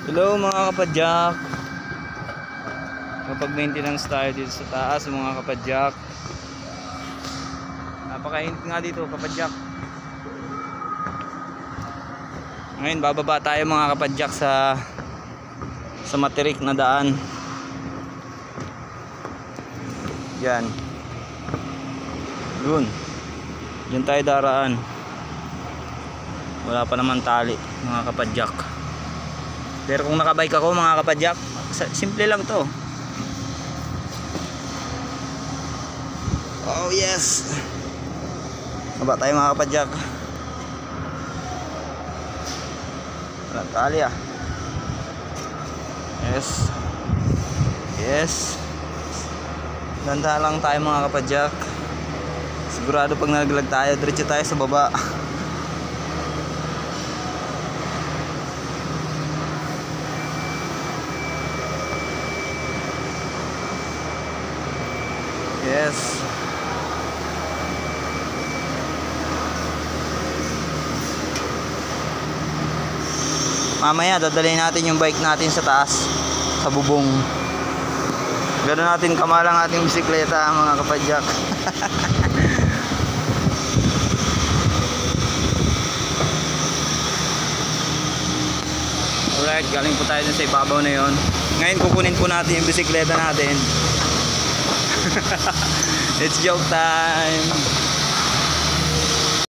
Hello mga kapadyak. Kapag-maintenance tayo dito sa taas mga kapadyak. Napakainit nga dito kapadyak. Ngayon bababa tayo mga kapadyak sa matirik na daan. Yan. Doon. Diyan tayo daraan. Wala pa naman tali mga kapadyak. Pero kung nakabike ako mga kapadyak, simple lang to. Oh yes. Baba tayo mga kapadyak. Walang tali ah. Yes. Yes. Ganda lang tayo mga kapadyak. Sigurado pag nalaglag tayo, diretso tayo sa baba. Yes. Mamaya dadalhin natin yung bike natin sa taas, sa bubong. Ganoon natin kamalang ating bisikleta mga kapadyak. Alright, galing po tayo dun sa ibabaw na yon. Ngayon kukunin po natin yung bisikleta natin. It's joke time.